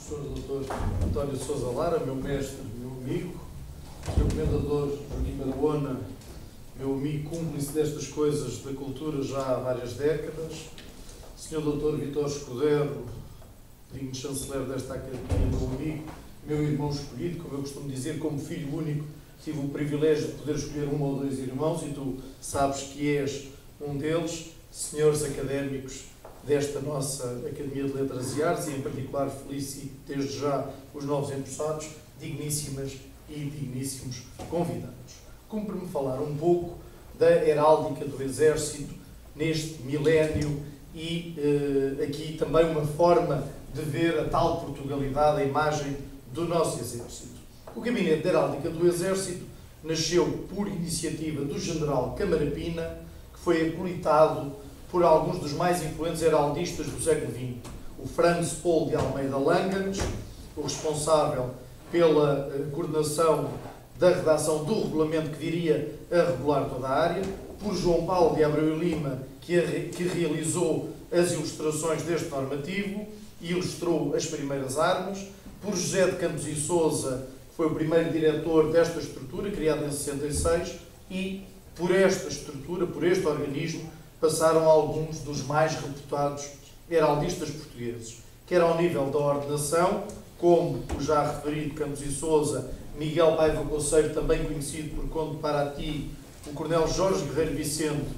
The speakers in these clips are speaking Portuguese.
Sr. Dr. António Sousa Lara, meu mestre, meu amigo, Sr. Comendador Joaquim Barahona, meu amigo cúmplice destas coisas da cultura já há várias décadas, Sr. Dr. Vítor Escudero, digno chanceler desta Academia, meu amigo, meu irmão escolhido, como eu costumo dizer, como filho único, tive o privilégio de poder escolher um ou dois irmãos e tu sabes que és um deles, senhores académicos desta nossa Academia de Letras e Artes, e em particular felicito desde já os novos empossados, digníssimas e digníssimos convidados. Cumpre-me falar um pouco da heráldica do Exército neste milénio e aqui também uma forma de ver a tal Portugalidade, a imagem do nosso Exército. O Gabinete de Heráldica do Exército nasceu por iniciativa do General Camarapina, que foi acolitado por alguns dos mais influentes heraldistas do século XX. O Franz Paul de Almeida Langens, o responsável pela coordenação da redação do regulamento que viria a regular toda a área, por João Paulo de Abreu e Lima, que realizou as ilustrações deste normativo e ilustrou as primeiras armas, por José de Campos e Sousa, que foi o primeiro diretor desta estrutura, criada em 66, e por esta estrutura, por este organismo, passaram alguns dos mais reputados heraldistas portugueses, quer ao nível da ordenação, como o já referido Campos e Sousa, Miguel Paiva Conceiro, também conhecido por Conde de Paraty, o Coronel Jorge Guerreiro Vicente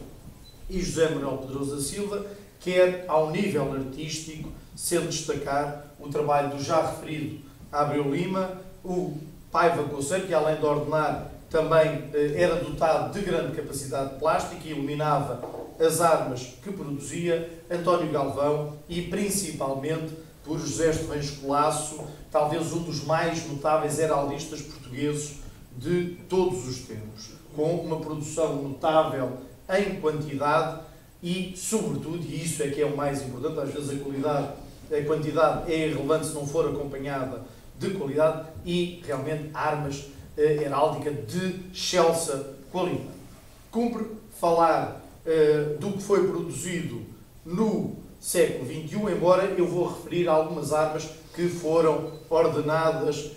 e José Manuel Pedroso da Silva, quer ao nível artístico, sendo destacar o trabalho do já referido Abreu Lima, o Paiva Conceiro, que além de ordenar, também era dotado de grande capacidade plástica e iluminava as armas que produzia, António Galvão e principalmente por José Estevães Colasso, talvez um dos mais notáveis heraldistas portugueses de todos os tempos, com uma produção notável em quantidade e, sobretudo, e isso é que é o mais importante, às vezes a quantidade é irrelevante se não for acompanhada de qualidade, e realmente armas heráldica de excelsa qualidade. Cumpre falar do que foi produzido no século XXI, embora eu vou referir algumas armas que foram ordenadas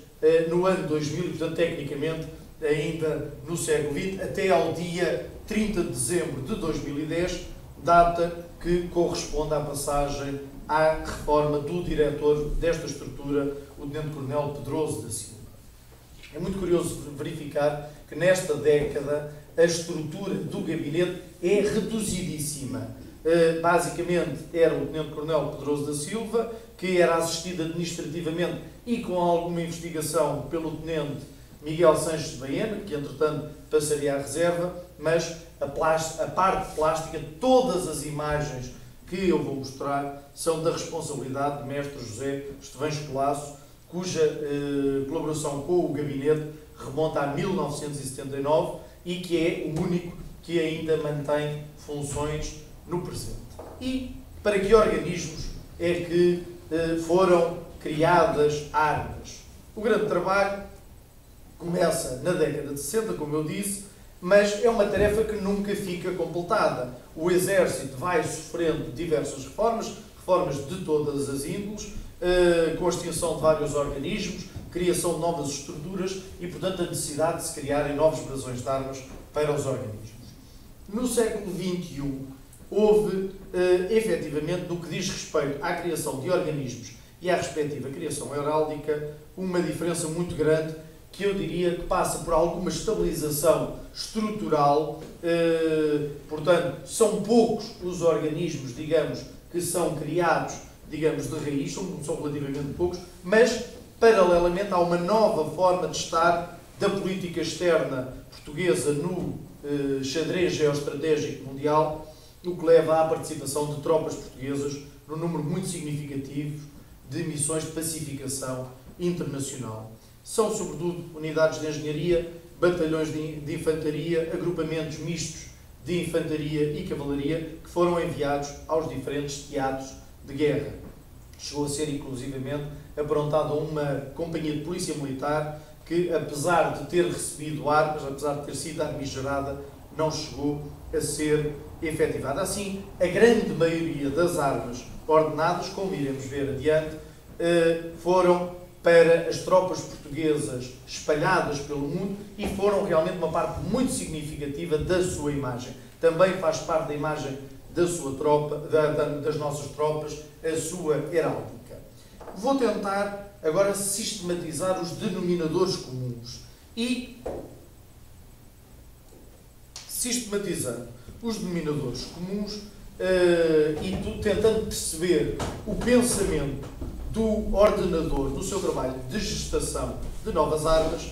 no ano 2000, portanto, tecnicamente, ainda no século XX, até ao dia 30 de dezembro de 2010, data que corresponde à passagem à reforma do diretor desta estrutura, o Tenente-Coronel Pedroso da Silva. É muito curioso verificar que nesta década a estrutura do gabinete é reduzidíssima. Basicamente era o Tenente-Coronel Pedroso da Silva, que era assistido administrativamente e com alguma investigação pelo Tenente Miguel Sanches de Baena, que entretanto passaria à reserva, mas a parte plástica, todas as imagens que eu vou mostrar são da responsabilidade de Mestre José Estevães Colasso, cuja colaboração com o gabinete remonta a 1979 e que é o único que ainda mantém funções no presente. E para que organismos é que foram criadas armas? O grande trabalho começa na década de 60, como eu disse, mas é uma tarefa que nunca fica completada. O Exército vai sofrendo diversas reformas de todas as índoles, com a extinção de vários organismos, criação de novas estruturas e, portanto, a necessidade de se criarem novos brasões de armas para os organismos. No século XXI, houve, efetivamente, no que diz respeito à criação de organismos e à respectiva criação heráldica, uma diferença muito grande, que eu diria que passa por alguma estabilização estrutural, portanto, são poucos os organismos, digamos, que são criados, digamos, de raiz, são relativamente poucos, mas, paralelamente, há uma nova forma de estar da política externa portuguesa no xadrez geoestratégico mundial, o que leva à participação de tropas portuguesas num número muito significativo de missões de pacificação internacional. São, sobretudo, unidades de engenharia, batalhões de infantaria, agrupamentos mistos de infantaria e cavalaria que foram enviados aos diferentes teatros de guerra. Chegou a ser, inclusivamente, aprontada uma companhia de polícia militar que, apesar de ter recebido armas, apesar de ter sido armigerada, não chegou a ser efetivada. Assim, a grande maioria das armas ordenadas, como iremos ver adiante, foram para as tropas portuguesas espalhadas pelo mundo e foram realmente uma parte muito significativa da sua imagem. Também faz parte da imagem da sua tropa, das nossas tropas, a sua heráldica. Vou tentar agora sistematizar os denominadores comuns e, sistematizando os denominadores comuns e tentando perceber o pensamento do ordenador no seu trabalho de gestação de novas armas,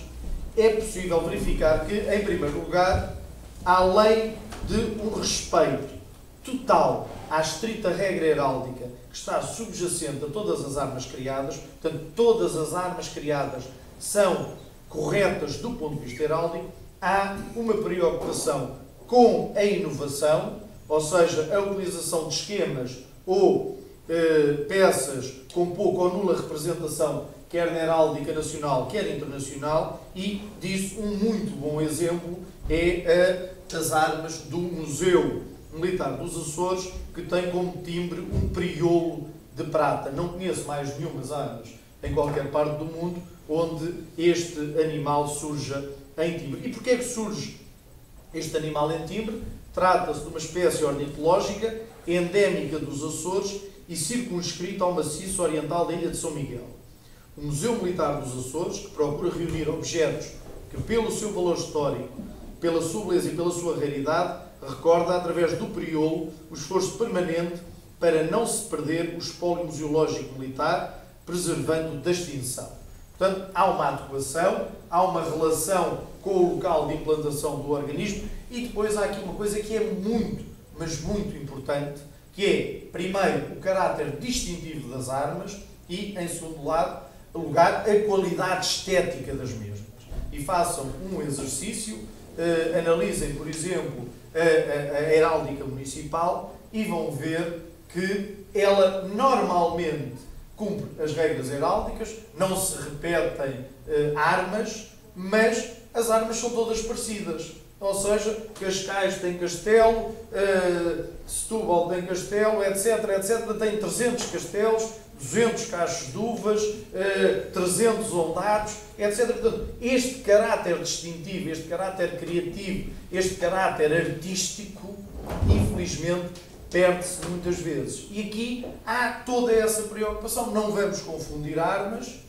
é possível verificar que, em primeiro lugar, além de um respeito total à estrita regra heráldica que está subjacente a todas as armas criadas, portanto, todas as armas criadas são corretas do ponto de vista heráldico, há uma preocupação com a inovação, ou seja, a utilização de esquemas ou peças com pouca ou nula representação, quer na heráldica nacional, quer internacional, e disso um muito bom exemplo é as armas do Museu Militar dos Açores, que tem como timbre um priolo de prata. Não conheço mais nenhumas armas em qualquer parte do mundo onde este animal surja em timbre. E porquê é que surge este animal em timbre? Trata-se de uma espécie ornitológica endémica dos Açores e circunscrita ao maciço oriental da ilha de São Miguel. O Museu Militar dos Açores, que procura reunir objetos que, pelo seu valor histórico, pela sua beleza e pela sua raridade, recorda, através do priolo, o esforço permanente para não se perder o espólio museológico militar, preservando da extinção. Portanto, há uma adequação, há uma relação com o local de implantação do organismo e depois há aqui uma coisa que é muito, mas muito importante, que é, primeiro, o caráter distintivo das armas e, em segundo lugar, a qualidade estética das mesmas. E façam um exercício, analisem, por exemplo, a heráldica municipal e vão ver que ela normalmente cumpre as regras heráldicas, não se repetem armas, mas as armas são todas parecidas. Ou seja, Cascais tem castelo, Setúbal tem castelo, etc, etc. Tem 300 castelos, 200 cachos de uvas, 300 ondados, etc. Portanto, este caráter distintivo, este caráter criativo, este caráter artístico, infelizmente, perde-se muitas vezes. E aqui há toda essa preocupação. Não vamos confundir armas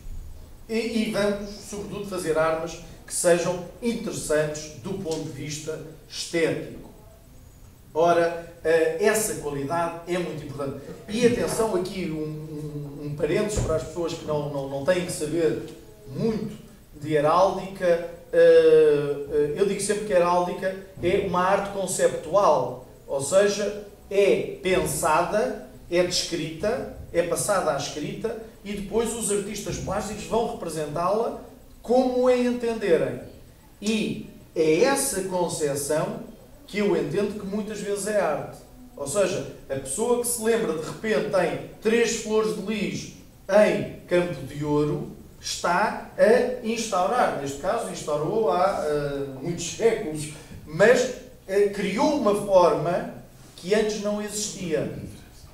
e vamos, sobretudo, fazer armas que sejam interessantes do ponto de vista estético. Ora, essa qualidade é muito importante. E atenção aqui, um parênteses para as pessoas que não têm que saber muito de heráldica. Eu digo sempre que a heráldica é uma arte conceptual, ou seja, é pensada, é descrita, é passada à escrita e depois os artistas plásticos vão representá-la como a entenderem. E é essa concepção que eu entendo que muitas vezes é arte. Ou seja, a pessoa que se lembra de repente tem 3 flores de lis em Campo de Ouro está a instaurar, neste caso instaurou há muitos séculos, mas criou uma forma que antes não existia.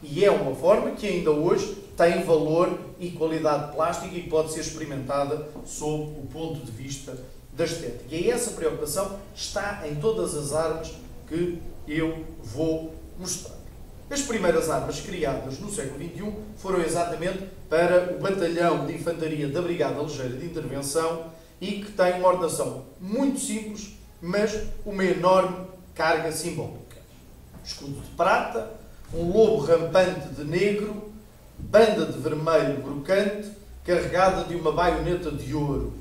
E é uma forma que ainda hoje tem valor e qualidade plástica e pode ser experimentada sob o ponto de vista da estética. E essa preocupação está em todas as armas que eu vou mostrar. As primeiras armas criadas no século XXI foram exatamente para o Batalhão de Infantaria da Brigada Ligeira de Intervenção e que tem uma ordenação muito simples, mas uma enorme carga simbólica. Escudo de prata, um lobo rampante de negro, banda de vermelho brocante, carregada de uma baioneta de ouro,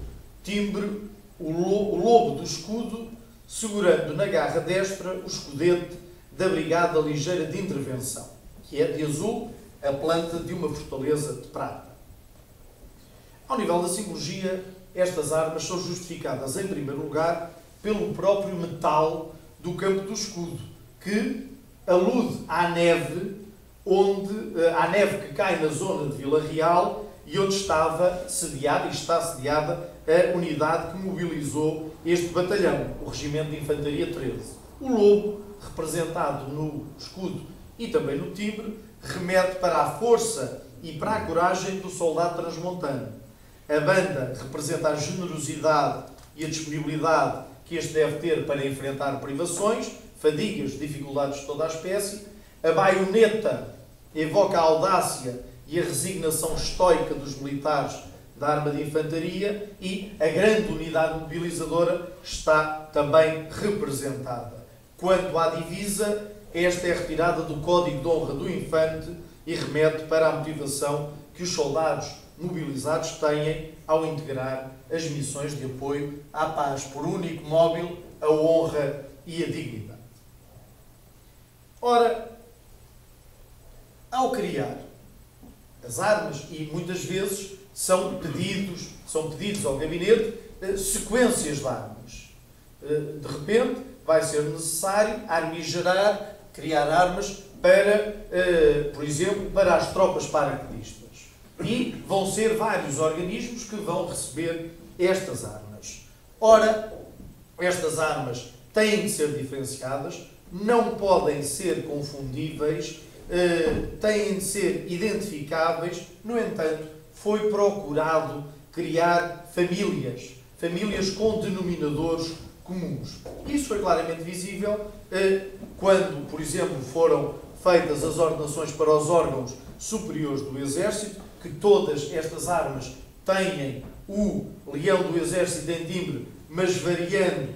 timbre, o lobo do escudo, segurando na garra destra o escudete da Brigada Ligeira de Intervenção, que é de azul, a planta de uma fortaleza de prata. Ao nível da simbologia, estas armas são justificadas, em primeiro lugar, pelo próprio metal do campo do escudo, que alude à neve, à neve que cai na zona de Vila Real e onde estava sediada e está sediada a unidade que mobilizou este batalhão, o Regimento de Infantaria 13. O lobo, representado no escudo e também no timbre, remete para a força e para a coragem do soldado transmontano. A banda representa a generosidade e a disponibilidade que este deve ter para enfrentar privações, fadigas, dificuldades de toda a espécie. A baioneta evoca a audácia e a resignação estoica dos militares da arma de infantaria e a grande unidade mobilizadora está também representada. Quanto à divisa, esta é retirada do Código de Honra do Infante e remete para a motivação que os soldados mobilizados têm ao integrar as missões de apoio à paz por único móvel, a honra e a dignidade. Ora, ao criar as armas, e muitas vezes são pedidos ao gabinete sequências de armas. De repente, vai ser necessário armigerar, criar armas para, por exemplo, para as tropas paraquedistas. E vão ser vários organismos que vão receber estas armas. Ora, estas armas têm de ser diferenciadas, não podem ser confundíveis, têm de ser identificáveis. No entanto, foi procurado criar famílias com denominadores comuns. Isso foi claramente visível quando, por exemplo, foram feitas as ordenações para os órgãos superiores do Exército, que todas estas armas têm o leão do Exército em timbre, mas variando,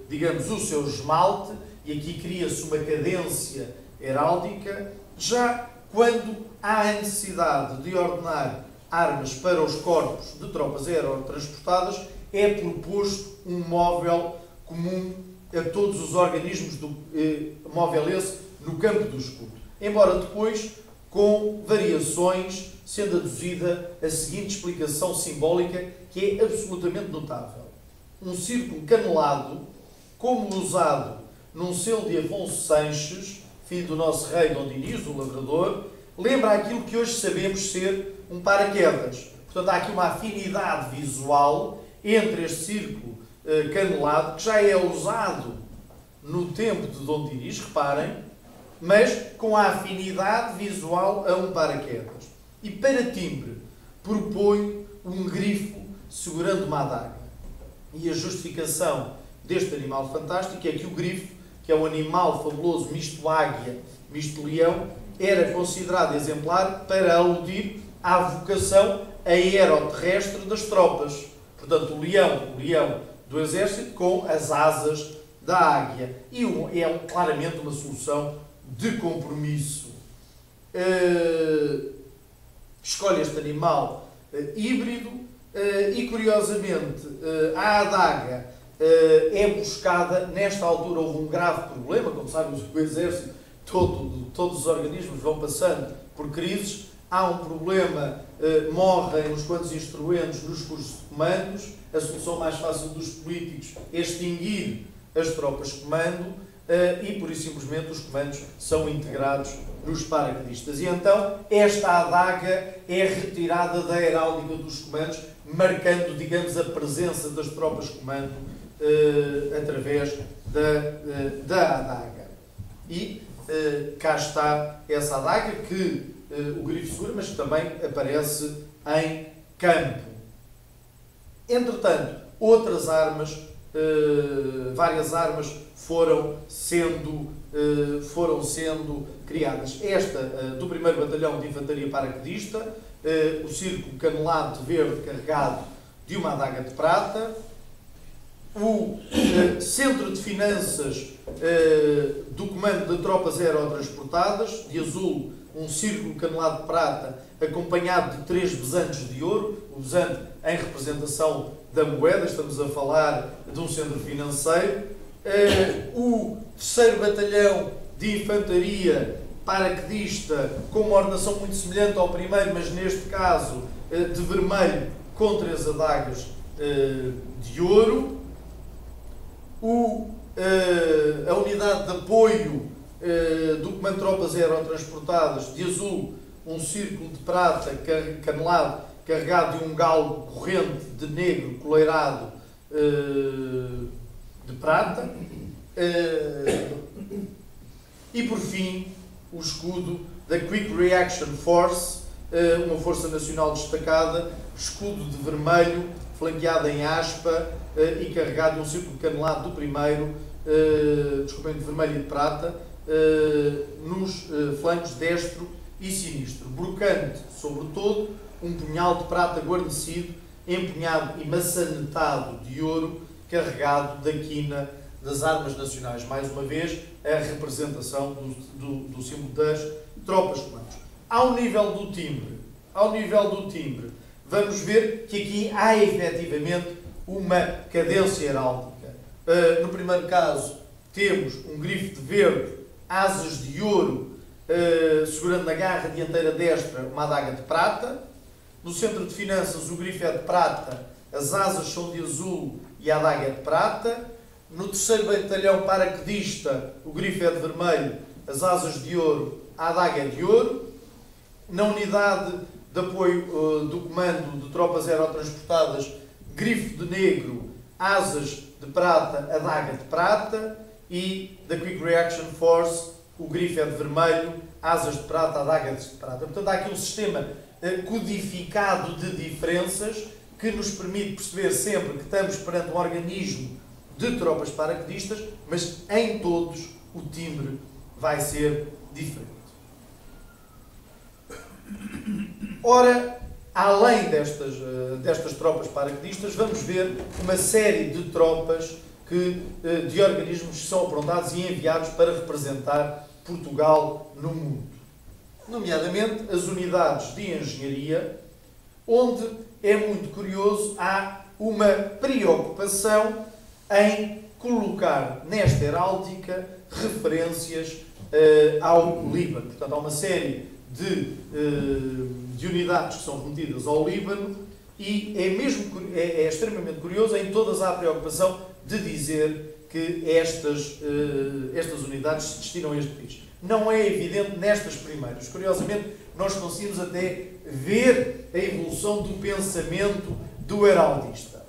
digamos, o seu esmalte, e aqui cria-se uma cadência heráldica. Já quando há a necessidade de ordenar armas para os corpos de tropas aerotransportadas, é proposto um móvel comum a todos os organismos móvel esse no campo do escudo. Embora depois, com variações, sendo aduzida a seguinte explicação simbólica que é absolutamente notável. Um círculo canelado, como usado num selo de Afonso Sanches, filho do nosso rei Dom Dinis, o lavrador, lembra aquilo que hoje sabemos ser um paraquedas. Portanto, há aqui uma afinidade visual entre este círculo canelado, que já é usado no tempo de Dom Dinis, reparem, mas com a afinidade visual a um paraquedas. E para timbre, propõe um grifo segurando uma adaga. E a justificação deste animal fantástico é que o grifo, que é um animal fabuloso, misto águia, misto leão, era considerado exemplar para aludir à vocação aeroterrestre das tropas. Portanto, o leão do Exército com as asas da águia. E é claramente uma solução de compromisso. Escolhe este animal híbrido e, curiosamente, a adaga é buscada. Nesta altura houve um grave problema, como sabem, o Exército, todos os organismos vão passando por crises. Há um problema, morrem uns quantos instrumentos nos cursos de comandos. A solução mais fácil dos políticos é extinguir as tropas de comando e, por isso, simplesmente, os comandos são integrados nos paraquedistas. E então, esta adaga é retirada da heráldica dos comandos, marcando, digamos, a presença das tropas de comando através da adaga. E cá está essa adaga que o grifo segura, mas que também aparece em campo. Entretanto, outras armas, várias armas foram sendo criadas. Esta do 1º Batalhão de Infantaria Paraquedista, o círculo canelado de verde carregado de uma adaga de prata, o Centro de Finanças do Comando de Tropas Aerotransportadas, de azul, um círculo canelado de prata acompanhado de 3 besantes de ouro, o besante em representação da moeda. Estamos a falar de um centro financeiro. O 3º Batalhão de Infantaria Paraquedista, com uma ordenação muito semelhante ao primeiro, mas neste caso de vermelho, com 3 adagas de ouro. A unidade de apoio do Comando de Tropas Aerotransportadas, de azul, um círculo de prata canelado, carregado de um galgo corrente de negro coleirado de prata. E por fim, o escudo da Quick Reaction Force, uma força nacional destacada, escudo de vermelho, flanqueado em aspa e carregado de um círculo canelado do primeiro, desculpem, de vermelho e de prata, nos flancos destro e sinistro. Brocante sobre todo, um punhal de prata guarnecido, empunhado e maçanetado de ouro, carregado da quina das armas nacionais. Mais uma vez, a representação do símbolo das tropas comandos. Ao nível do timbre, vamos ver que aqui há efetivamente uma cadência heráldica. No primeiro caso, temos um grifo de verde, asas de ouro, segurando na garra dianteira destra uma adaga de prata. No centro de finanças, o grifo é de prata, as asas são de azul e a adaga é de prata. No terceiro batalhão paraquedista, o grifo é de vermelho, as asas de ouro, a adaga é de ouro. Na unidade de apoio do comando de tropas aerotransportadas, grifo de negro, asas de prata, adaga de prata. E da Quick Reaction Force, o grifo é de vermelho, asas de prata, adaga de prata. Portanto, há aqui um sistema codificado de diferenças que nos permite perceber sempre que estamos perante um organismo de tropas paraquedistas, mas em todos o timbre vai ser diferente. Ora, além destas tropas paraquedistas, vamos ver uma série de tropas de organismos que são aprontados e enviados para representar Portugal no mundo. Nomeadamente as unidades de engenharia, onde é muito curioso, há uma preocupação em colocar nesta heráldica referências ao Líbano. Portanto, há uma série de unidades que são remetidas ao Líbano e é extremamente curioso, em todas há a preocupação de dizer que estas unidades se destinam a este país. Não é evidente nestas primeiras. Curiosamente, nós conseguimos até ver a evolução do pensamento do heraldista.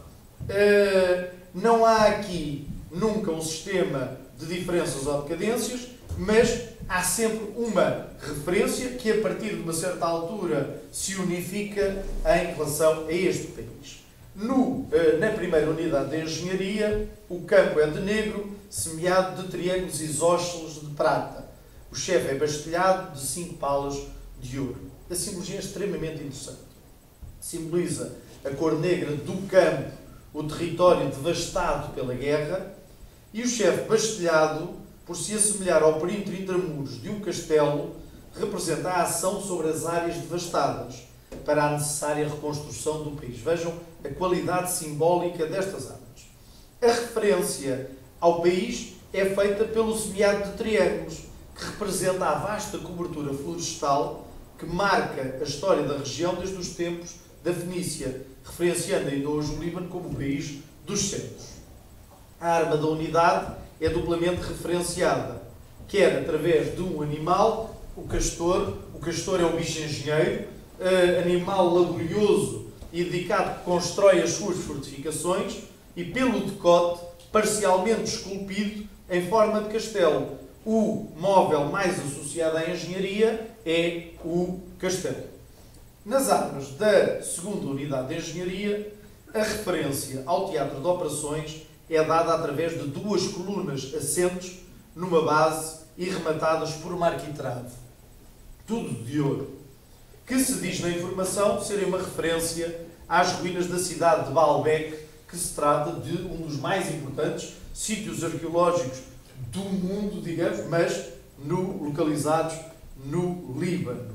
Não há aqui nunca um sistema de diferenças ou de cadências, mas há sempre uma referência que, a partir de uma certa altura, se unifica em relação a este país. Na primeira unidade de engenharia, o campo é de negro, semeado de triângulos isósceles de prata. O chefe é bastelhado de 5 palas de ouro. A simbologia é extremamente interessante. Simboliza a cor negra do campo, o território devastado pela guerra, e o chefe bastelhado, por se assemelhar ao perímetro intramuros de um castelo, representa a ação sobre as áreas devastadas para a necessária reconstrução do país. Vejam a qualidade simbólica destas armas. A referência ao país é feita pelo semeado de triângulos, que representa a vasta cobertura florestal que marca a história da região desde os tempos da Fenícia, referenciando ainda hoje o Líbano como o país dos cedros. A arma da unidade é duplamente referenciada, quer através de um animal, o castor é o bicho engenheiro, animal laborioso e dedicado que constrói as suas fortificações, e pelo decote, parcialmente esculpido em forma de castelo. O móvel mais associado à engenharia é o castelo. Nas armas da segunda unidade de engenharia, a referência ao teatro de operações é dada através de 2 colunas assentes numa base e rematadas por uma arquitrave, tudo de ouro, que se diz na informação serem uma referência às ruínas da cidade de Baalbek, que se trata de um dos mais importantes sítios arqueológicos do mundo, digamos, mas localizados no Líbano.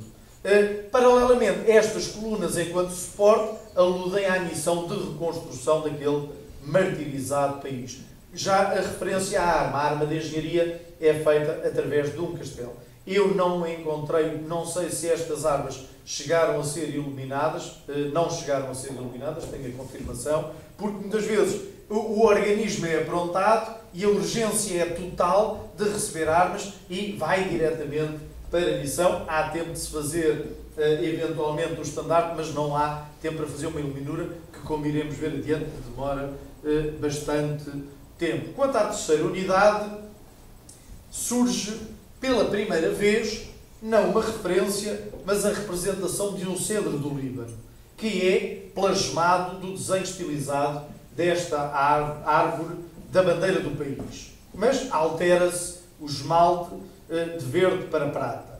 Paralelamente, estas colunas, enquanto suporte, aludem à missão de reconstrução daquele martirizado país. Já a referência à arma, a arma de engenharia, é feita através de um castelo. Eu não encontrei, não sei se estas armas chegaram a ser iluminadas, não chegaram a ser iluminadas, tenho a confirmação, porque muitas vezes o organismo é aprontado e a urgência é total de receber armas e vai diretamente para a missão. Há tempo de se fazer eventualmente o estandarte, mas não há tempo para fazer uma iluminura que, como iremos ver adiante, demora bastante tempo. Quanto à terceira unidade, surge pela primeira vez não uma referência, mas a representação de um cedro do Líbano, que é plasmado do desenho estilizado desta árvore da bandeira do país. Mas altera-se o esmalte de verde para prata.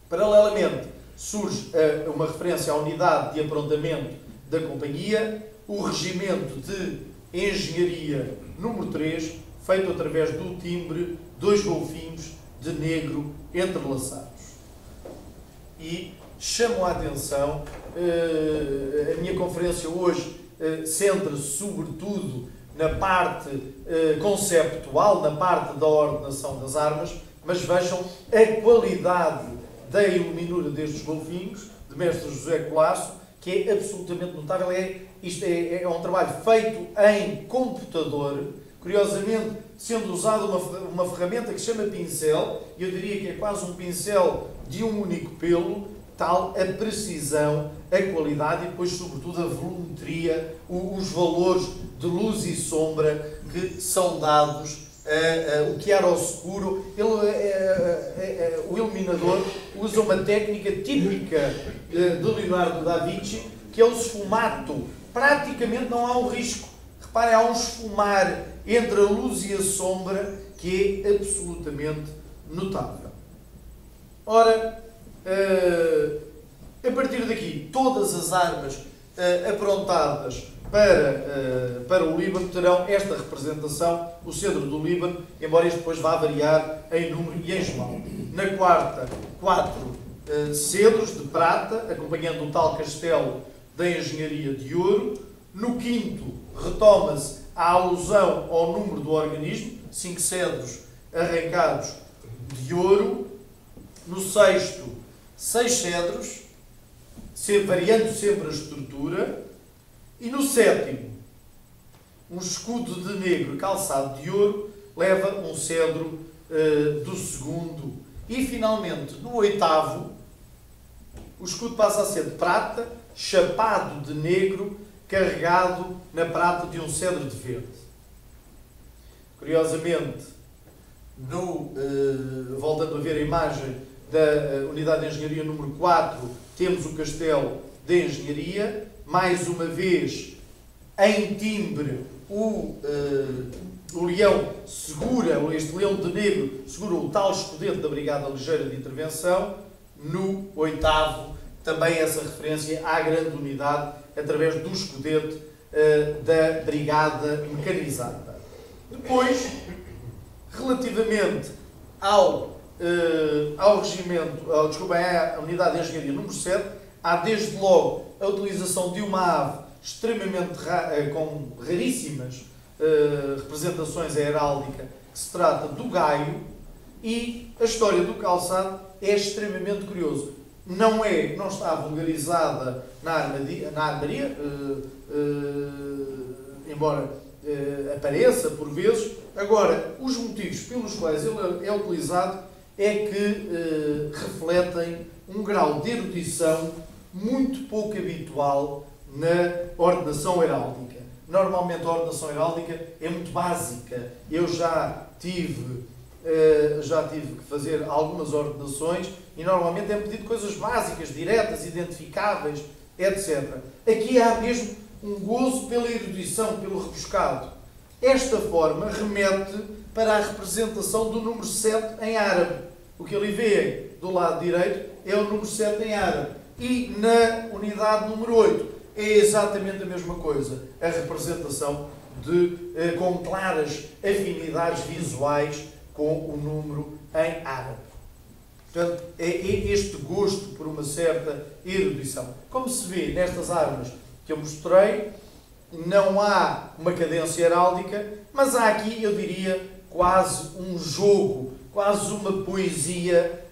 Paralelamente, surge uma referência à unidade de aprontamento da companhia, o regimento de engenharia número 3, feito através do timbre, 2 golfinhos de negro entrelaçados. E chamo a atenção, a minha conferência hoje centra-se sobretudo na parte conceptual, na parte da ordenação das armas, mas vejam a qualidade da iluminura destes golfinhos, de mestre José Colasso, que é absolutamente notável. Isto é um trabalho feito em computador, curiosamente sendo usada uma ferramenta que se chama pincel, e eu diria que é quase um pincel de um único pelo, tal a precisão, a qualidade e depois, sobretudo, a volumetria, os valores de luz e sombra que são dados, o chiaroscuro. O iluminador usa uma técnica típica de Leonardo da Vinci, que é o sfumato. Praticamente não há um risco. Reparem, há um esfumar entre a luz e a sombra que é absolutamente notável. Ora, a partir daqui, todas as armas aprontadas para o Líbano terão esta representação, o cedro do Líbano, embora este depois vá variar em número e em esmalte. Na quarta, 4 cedros de prata, acompanhando o tal castelo da engenharia de ouro. No quinto, retoma-se a alusão ao número do organismo, 5 cedros arrancados de ouro. No sexto, 6 cedros, variando sempre a estrutura. E no sétimo, um escudo de negro calçado de ouro leva um cedro do segundo. E finalmente, no oitavo, o escudo passa a ser de prata, chapado de negro, carregado na prata de um cedro de verde. Curiosamente, voltando a ver a imagem da unidade de engenharia número 4, temos o castelo de engenharia. Mais uma vez, em timbre, o leão segura, este leão de negro, segura o tal escudete da Brigada Ligeira de Intervenção. No oitavo, também essa referência à grande unidade, através do escudete da Brigada Mecanizada. Depois, relativamente à unidade de engenharia número 7, há desde logo a utilização de uma ave extremamente com raríssimas representações heráldica, que se trata do gaio, e a história do calçado é extremamente curioso. Não está vulgarizada na armaria, embora apareça por vezes. Agora, os motivos pelos quais ele é utilizado é que refletem um grau de erudição muito pouco habitual na ordenação heráldica. Normalmente a ordenação heráldica é muito básica. Eu já tive que fazer algumas ordenações e normalmente é pedido coisas básicas, diretas, identificáveis, etc. Aqui há mesmo um gozo pela erudição, pelo rebuscado. Esta forma remete para a representação do número 7 em árabe. O que ali vê do lado direito é o número 7 em árabe. E na unidade número 8 é exatamente a mesma coisa. A representação com claras afinidades visuais com o número em árabe. Portanto, é este gosto por uma certa erudição. Como se vê nestas armas que eu mostrei, não há uma cadência heráldica, mas há aqui, eu diria, quase um jogo, quase uma poesia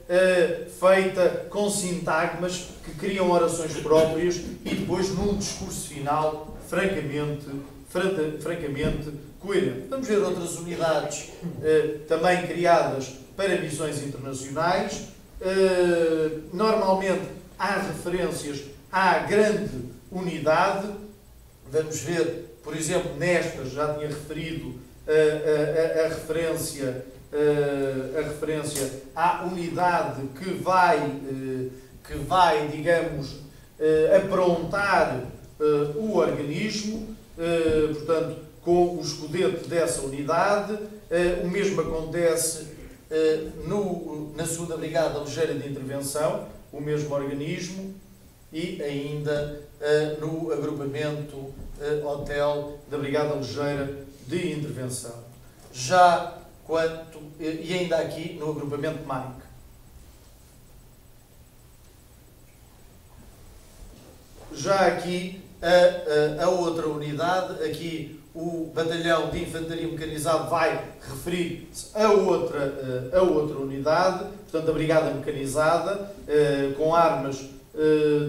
feita com sintagmas que criam orações próprias e depois num discurso final francamente coerente. Vamos ver outras unidades também criadas para missões internacionais. Normalmente há referências à grande unidade. Vamos ver, por exemplo, nestas, já tinha referido a referência a referência à unidade que vai, digamos, aprontar o organismo, portanto, com o escudete dessa unidade. O mesmo acontece na 2ª Brigada Ligeira de Intervenção, o mesmo organismo, e ainda no agrupamento hotel da Brigada Ligeira de Intervenção. E ainda aqui no agrupamento MAIC. Já aqui a outra unidade, aqui o Batalhão de Infantaria Mecanizado vai referir-se a outra unidade, portanto a Brigada Mecanizada, com armas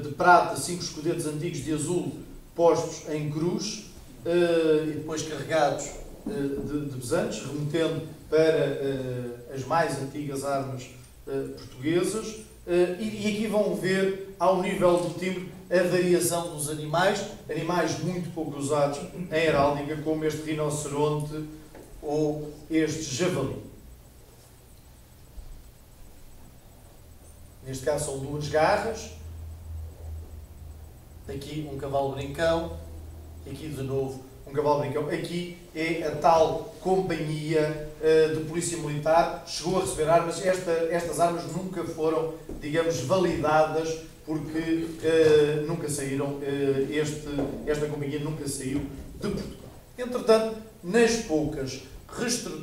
de prata, 5 escudetes antigos de azul postos em cruz e depois carregados de besantes, remetendo para as mais antigas armas portuguesas. E aqui vão ver, ao nível do timbre, a variação dos animais muito pouco usados em heráldica, como este rinoceronte ou este javali. Neste caso são 2 garras, aqui um cavalo brincão, aqui de novo um cavalo brincão. Aqui é a tal companhia de polícia militar, chegou a receber armas. Estas armas nunca foram, digamos, validadas, porque nunca saíram, esta companhia nunca saiu de Portugal. Entretanto, nas poucas,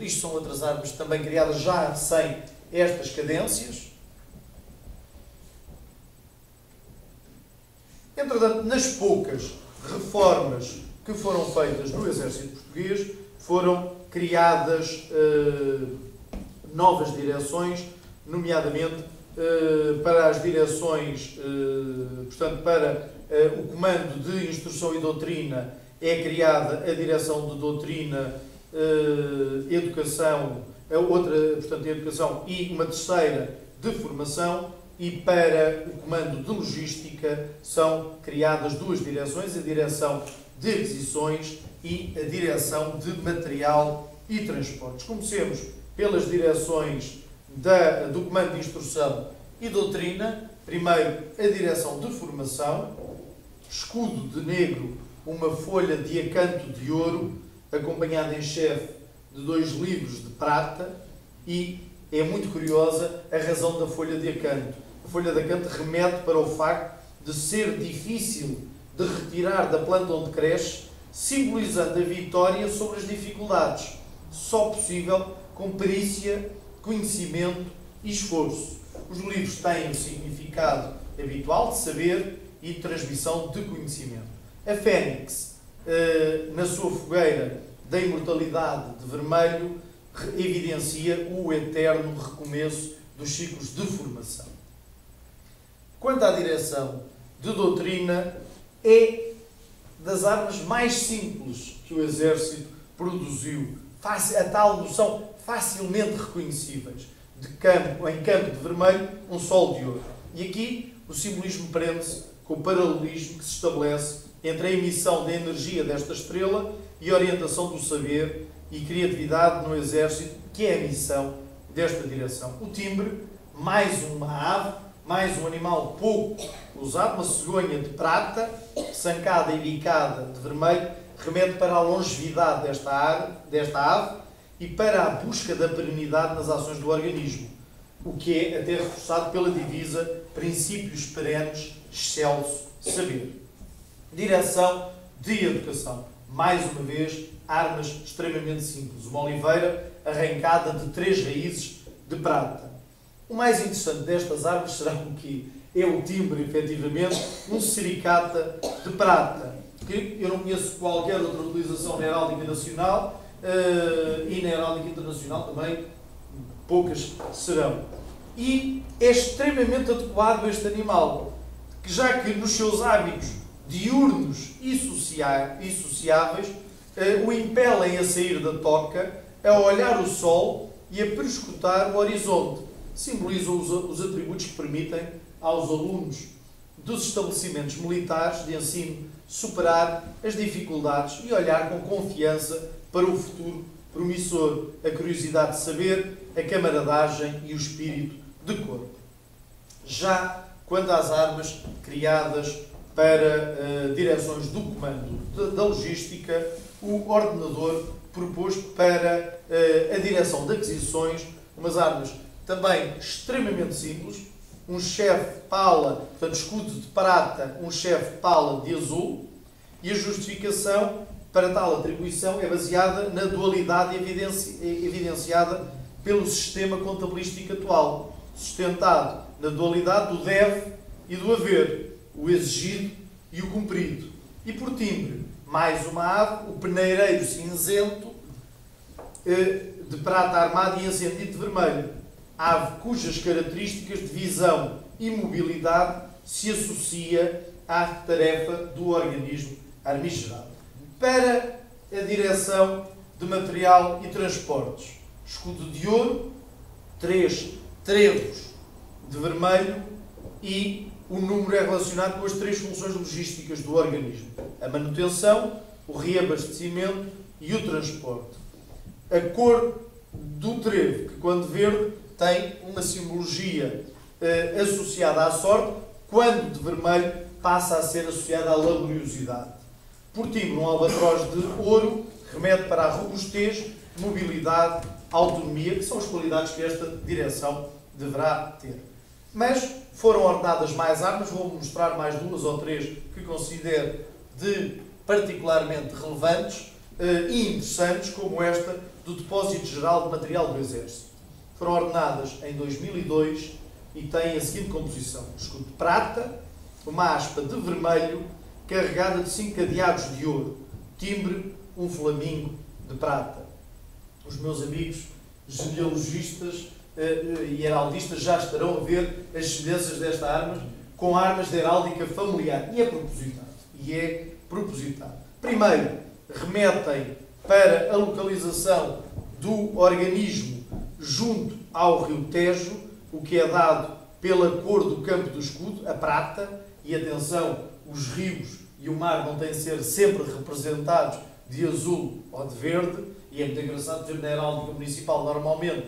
isto são outras armas também criadas já sem estas cadências. Entretanto, nas poucas reformas que foram feitas no Exército Português, foram criadas novas direções, nomeadamente para as direções, portanto, para o Comando de Instrução e Doutrina é criada a Direção de Doutrina, Educação, portanto, Educação e uma terceira de Formação, e para o Comando de Logística são criadas 2 direções, a Direção de Aquisições e a Direção de Material e Transportes. Comecemos pelas direções do Comando de Instrução e Doutrina. Primeiro, a Direção de Formação, escudo de negro, uma folha de acanto de ouro, acompanhada em chefe de 2 livros de prata, e é muito curiosa a razão da folha de acanto. A folha de acanto remete para o facto de ser difícil de retirar da planta onde cresce, simbolizando a vitória sobre as dificuldades, só possível com perícia, conhecimento e esforço. Os livros têm o significado habitual de saber e de transmissão de conhecimento. A Fênix, na sua fogueira da imortalidade de vermelho, evidencia o eterno recomeço dos ciclos de formação. Quanto à direção de doutrina, é das armas mais simples que o Exército produziu. A tal noção facilmente reconhecíveis. Em campo de vermelho, um sol de ouro. E aqui o simbolismo prende-se com o paralelismo que se estabelece entre a emissão da energia desta estrela e a orientação do saber e criatividade no Exército, que é a missão desta direção. O timbre, mais uma ave, mais um animal pouco usado, uma cegonha de prata, sancada e bicada de vermelho, remete para a longevidade desta ave e para a busca da perenidade nas ações do organismo, o que é até reforçado pela divisa princípios perenes, excelso saber. Direção de educação. Mais uma vez, armas extremamente simples. Uma oliveira arrancada de 3 raízes de prata. O mais interessante destas armas será o quê? É o timbre, efetivamente, um sericata de prata, que eu não conheço qualquer outra utilização na heráldica nacional e na heráldica internacional também poucas serão. E é extremamente adequado este animal, que já que nos seus hábitos diurnos e sociáveis o impelem a sair da toca, a olhar o sol e a perscrutar o horizonte. Simbolizam os atributos que permitem aos alunos dos estabelecimentos militares de ensino superar as dificuldades e olhar com confiança para o futuro promissor. A curiosidade de saber a camaradagem e o espírito de corpo. Já quanto às armas criadas para direções do comando da logística, o ordenador propôs para a direção de aquisições umas armas também extremamente simples, um chefe pala, portanto escudo de prata, um chefe pala de azul, e a justificação para tal atribuição é baseada na dualidade evidenciada pelo sistema contabilístico atual, sustentado na dualidade do deve e do haver, o exigido e o cumprido. E por timbre, mais uma ave, o peneireiro cinzento, de prata armado e encendido de vermelho, ave cujas características de visão e mobilidade se associa à tarefa do organismo armigerado. Para a direção de material e transportes, escudo de ouro, 3 trevos de vermelho e o número é relacionado com as 3 funções logísticas do organismo: a manutenção, o reabastecimento e o transporte. A cor do trevo, que quando verde tem uma simbologia associada à sorte, quando de vermelho passa a ser associada à laboriosidade. Por timbre, um albatroz de ouro remete para a robustez, mobilidade, autonomia, que são as qualidades que esta direção deverá ter. Mas foram ordenadas mais armas, vou mostrar mais 2 ou 3 que considero de particularmente relevantes e interessantes, como esta do Depósito Geral de Material do Exército. Foram ordenadas em 2002 e têm a seguinte composição: escudo de prata, uma aspa de vermelho carregada de 5 cadeados de ouro, timbre, um flamingo de prata. Os meus amigos genealogistas e heraldistas já estarão a ver as semelhanças desta arma com armas de heráldica familiar. E é propositado. Primeiro, remetem para a localização do organismo junto ao rio Tejo, o que é dado pela cor do campo do escudo, a prata, e atenção, os rios e o mar não têm de ser sempre representados de azul ou de verde, e é muito engraçado dizer na heráldica municipal normalmente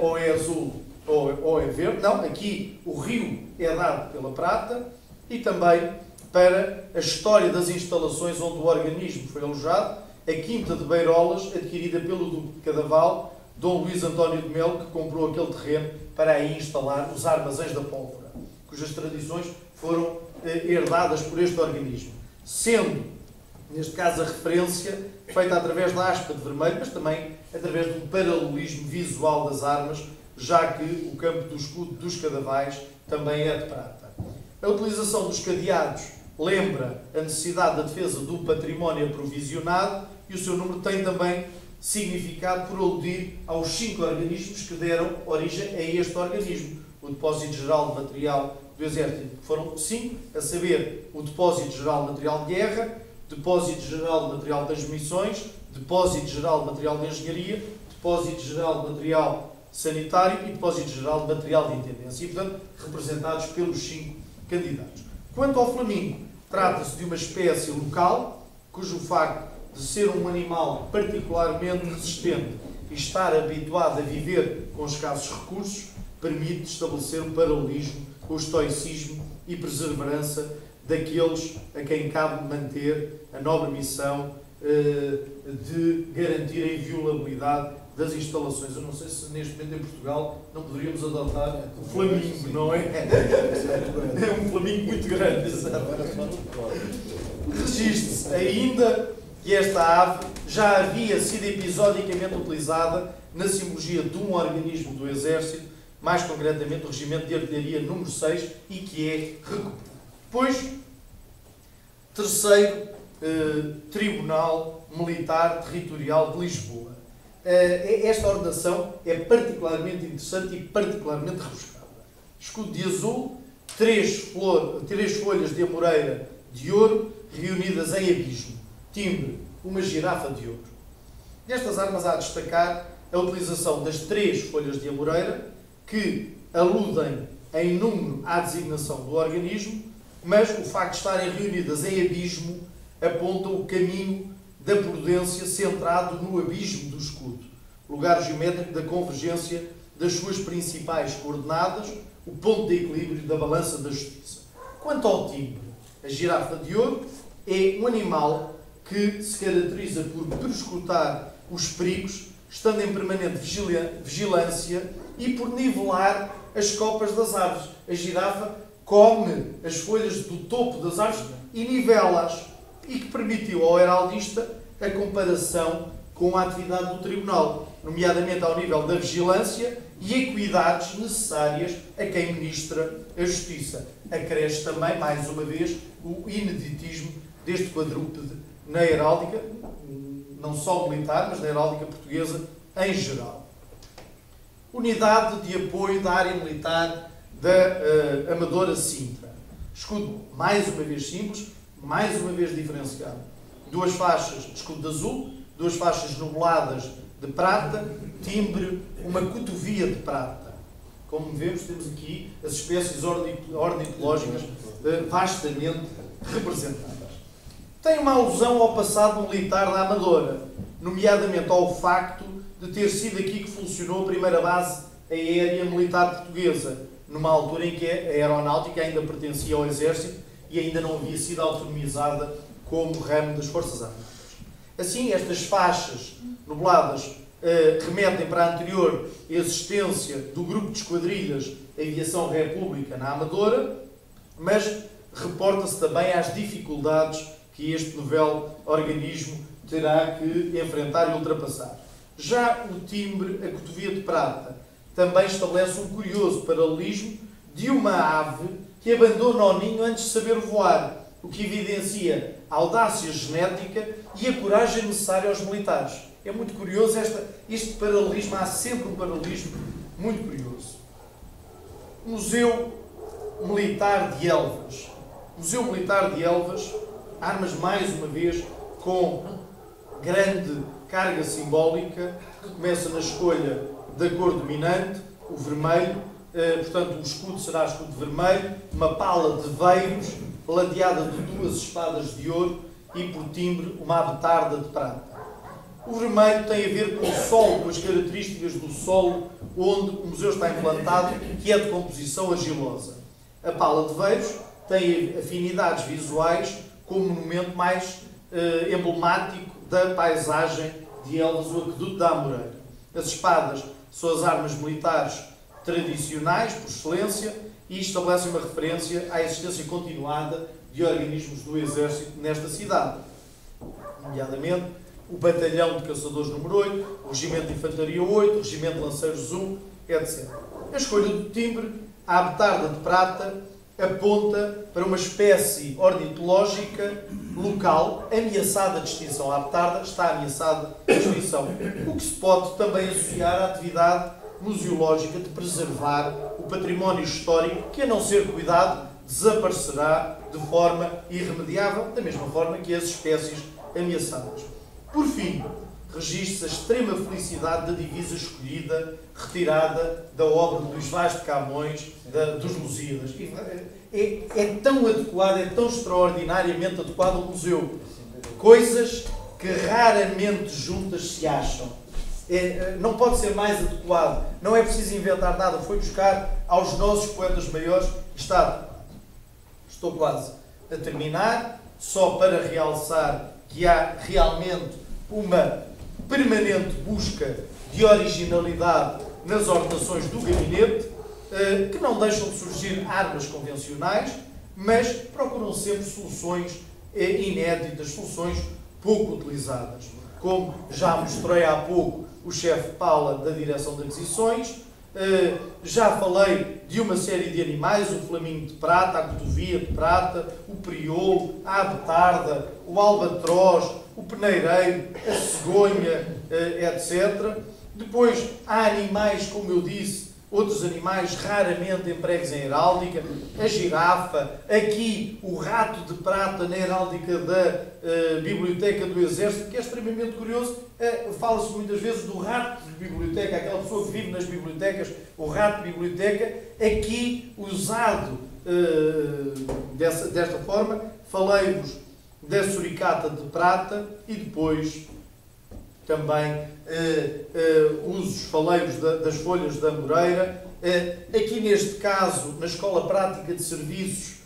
ou é azul ou é verde. Não, aqui o rio é dado pela prata, e também para a história das instalações onde o organismo foi alojado, a Quinta de Beirolas, adquirida pelo Duque de Cadaval, Dom Luís António de Melo, que comprou aquele terreno para aí instalar os armazéns da pólvora, cujas tradições foram herdadas por este organismo, sendo, neste caso, a referência feita através da aspa de vermelho, mas também através de um paralelismo visual das armas, já que o campo do escudo dos Cadavais também é de prata. A utilização dos cadeados lembra a necessidade da defesa do património aprovisionado, e o seu número tem também significado por aludir aos 5 organismos que deram origem a este organismo: o Depósito Geral de Material do Exército. Foram 5, a saber, o Depósito Geral de Material de Guerra, Depósito Geral de Material das Missões, Depósito Geral de Material de Engenharia, Depósito Geral de Material Sanitário e Depósito Geral de Material de Intendência, e, portanto, representados pelos 5 candidatos. Quanto ao flamingo, trata-se de uma espécie local, cujo facto de ser um animal particularmente resistente e estar habituado a viver com escassos recursos, permite estabelecer um paralelismo com o estoicismo e perseverança daqueles a quem cabe manter a nobre missão de garantir a inviolabilidade das instalações. Eu não sei se neste momento em Portugal não poderíamos adotar o flamingo, não é? É um flamingo muito grande. Registre-se ainda que esta ave já havia sido episodicamente utilizada na simbologia de um organismo do Exército, mais concretamente o Regimento de Artilharia número 6, e que é recuperado. Depois, terceiro Tribunal Militar Territorial de Lisboa. Esta ordenação é particularmente interessante e particularmente rebuscada. Escudo de azul, 3 folhas de amoreira de ouro reunidas em abismo. Timbre, uma girafa de ouro. Destas armas há a destacar a utilização das 3 folhas de amoreira, que aludem em número à designação do organismo, mas o facto de estarem reunidas em abismo aponta o caminho da prudência centrado no abismo do escudo. lugar geométrico da convergência das suas principais coordenadas, o ponto de equilíbrio da balança da justiça. Quanto ao timbre, a girafa de ouro é um animal que se caracteriza por perscrutar os perigos, estando em permanente vigilância e por nivelar as copas das árvores. A girafa come as folhas do topo das árvores e nivela-as, e que permitiu ao heraldista a comparação com a atividade do tribunal, nomeadamente ao nível da vigilância e equidades necessárias a quem ministra a justiça. Acresce também, mais uma vez, o ineditismo deste quadrúpede na heráldica, não só militar, mas na heráldica portuguesa em geral. Unidade de apoio da área militar da Amadora Sintra. Escudo, mais uma vez simples, mais uma vez diferenciado. Duas faixas de escudo azul, duas faixas nubladas de prata, timbre, uma cotovia de prata. Como vemos, temos aqui as espécies ornitológicas vastamente representadas. Tem uma alusão ao passado militar da Amadora, nomeadamente ao facto de ter sido aqui que funcionou a primeira base aérea militar portuguesa, numa altura em que a aeronáutica ainda pertencia ao Exército e ainda não havia sido autonomizada como ramo das Forças Armadas. Assim, estas faixas nubladas remetem para a anterior existência do grupo de esquadrilhas Aviação República na Amadora, mas reporta-se também às dificuldades que este novel organismo terá que enfrentar e ultrapassar. Já o timbre, a cotovia de prata, também estabelece um curioso paralelismo de uma ave que abandona o ninho antes de saber voar, o que evidencia a audácia genética e a coragem necessária aos militares. É muito curioso este paralelismo, há sempre um paralelismo muito curioso. Museu Militar de Elvas. Museu Militar de Elvas, armas mais uma vez com grande carga simbólica, que começa na escolha da cor dominante, o vermelho, portanto o escudo será escudo vermelho, uma pala de veiros, ladeada de duas espadas de ouro e por timbre uma abetarda de prata. O vermelho tem a ver com o solo, com as características do solo onde o museu está implantado, que é de composição argilosa. A pala de veiros tem afinidades visuais com o monumento mais emblemático da paisagem de Elvas, o Aqueduto da Amoreira. As espadas são as armas militares tradicionais, por excelência, e estabelecem uma referência à existência continuada de organismos do Exército nesta cidade, nomeadamente o Batalhão de Caçadores número 8, o Regimento de Infantaria 8, o Regimento de Lanceiros 1, etc. A escolha do timbre, a abetarda de prata, aponta para uma espécie ornitológica local ameaçada de extinção. A abetarda está ameaçada de extinção, o que se pode também associar à atividade museológica de preservar o património histórico que, a não ser cuidado, desaparecerá de forma irremediável, da mesma forma que as espécies ameaçadas. Por fim, registra-se a extrema felicidade da divisa escolhida, retirada da obra de Luís Vaz de Camões, dos Lusíadas. É tão adequado, é tão extraordinariamente adequado ao museu. Coisas que raramente juntas se acham. Não pode ser mais adequado. Não é preciso inventar nada. Foi buscar aos nossos poetas maiores. Estou quase a terminar, só para realçar que há realmente uma permanente busca de originalidade nas ordenações do gabinete, que não deixam de surgir armas convencionais, mas procuram sempre soluções inéditas, soluções pouco utilizadas. Como já mostrei há pouco o chefe Paula da Direção de Aquisições, já falei de uma série de animais, o flamingo de prata, a cotovia de prata, o priolo, a abetarda, o albatroz, o peneireiro, a cegonha, etc. Depois há animais, como eu disse, outros animais raramente empregos em heráldica, a girafa, aqui o rato de prata na heráldica da Biblioteca do Exército, que é extremamente curioso. Fala-se muitas vezes do rato de biblioteca, aquela pessoa que vive nas bibliotecas, o rato de biblioteca, aqui usado desta forma. Falei-vos da suricata de prata e depois também usos faleiros das folhas da amoreira. Aqui neste caso, na Escola Prática de Serviços,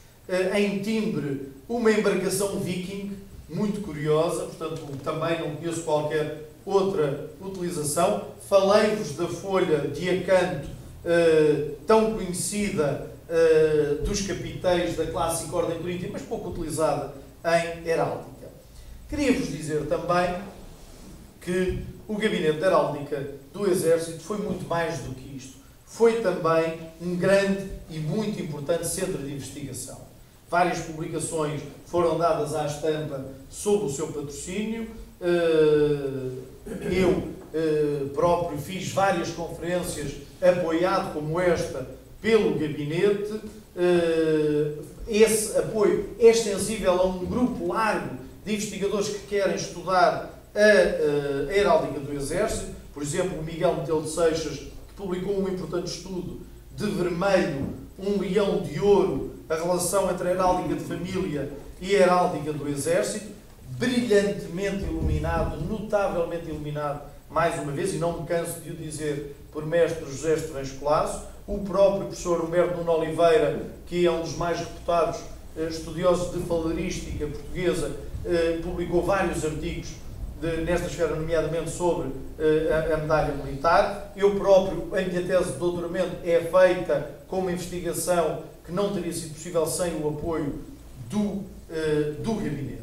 em timbre, uma embarcação viking, muito curiosa, portanto também não conheço qualquer outra utilização. Falei-vos da folha de acanto, tão conhecida dos capiteis da clássica Ordem Coríntia, mas pouco utilizada em heráldica. Queria-vos dizer também que o Gabinete de Heráldica do Exército foi muito mais do que isto. Foi também um grande e muito importante centro de investigação. Várias publicações foram dadas à estampa sob o seu patrocínio. Eu próprio fiz várias conferências apoiado como esta pelo Gabinete. Esse apoio é extensível a um grupo largo de investigadores que querem estudar a heráldica do Exército. Por exemplo, o Miguel Metelo de Seixas, que publicou um importante estudo de vermelho, um leão de ouro, a relação entre a heráldica de família e a heráldica do Exército, brilhantemente iluminado, notavelmente iluminado, mais uma vez, e não me canso de o dizer, por mestre José Estevães Colasso. O próprio professor Humberto Nuno Oliveira, que é um dos mais reputados estudiosos de falarística portuguesa, publicou vários artigos nesta esfera, nomeadamente sobre a medalha militar. Eu próprio, a minha tese de doutoramento é feita com uma investigação que não teria sido possível sem o apoio do Gabinete.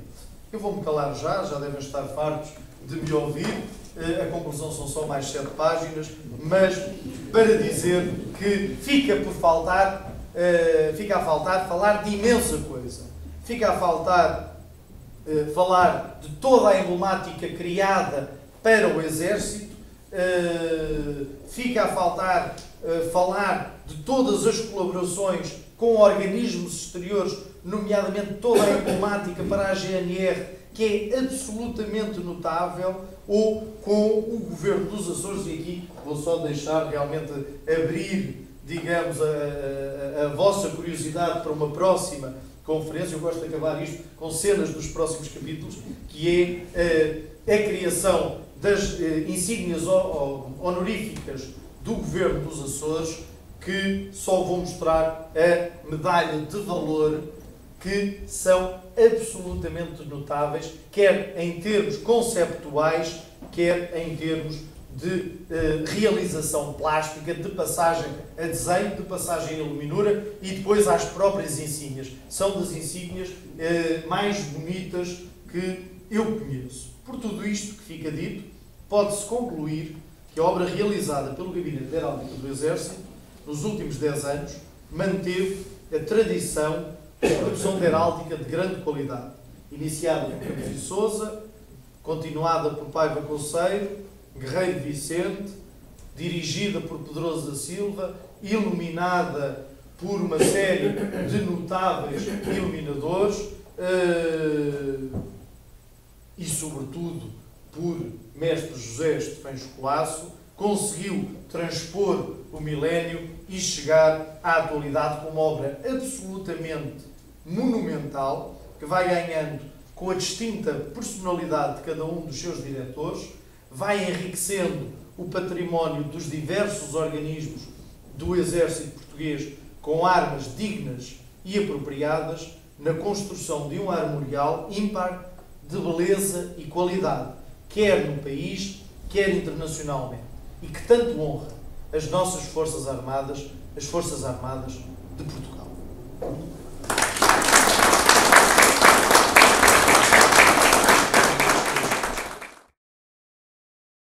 Eu vou-me calar já devem estar fartos de me ouvir. A conclusão são só mais 7 páginas, mas para dizer que fica a faltar falar de imensa coisa. Fica a faltar falar de toda a emblemática criada para o Exército. Fica a faltar falar de todas as colaborações com organismos exteriores, nomeadamente toda a emblemática para a GNR, que é absolutamente notável, ou com o Governo dos Açores. E aqui vou só deixar realmente abrir, digamos, a vossa curiosidade para uma próxima conferência. Eu gosto de acabar isto com cenas dos próximos capítulos, que é a criação das insígnias honoríficas do Governo dos Açores, que só vou mostrar a medalha de valor, que são absolutamente notáveis, quer em termos conceptuais, quer em termos de realização plástica, de passagem a desenho, de passagem a iluminura e depois às próprias insígnias. São das insígnias mais bonitas que eu conheço. Por tudo isto que fica dito, pode-se concluir que a obra realizada pelo Gabinete de Heráldica do Exército, nos últimos 10 anos, manteve a tradição de produção de heráldica de grande qualidade, iniciada por Campos e Sousa, continuada por Paiva Conceiro, Guerreiro Vicente, dirigida por Pedroso da Silva, iluminada por uma série de notáveis iluminadores e, sobretudo, por mestre José Estevães Colasso, conseguiu transpor o milénio e chegar à atualidade com uma obra absolutamente monumental, que vai ganhando com a distinta personalidade de cada um dos seus diretores, vai enriquecendo o património dos diversos organismos do Exército Português com armas dignas e apropriadas, na construção de um armorial ímpar de beleza e qualidade, quer no país, quer internacionalmente, e que tanto honra as nossas Forças Armadas, as Forças Armadas de Portugal.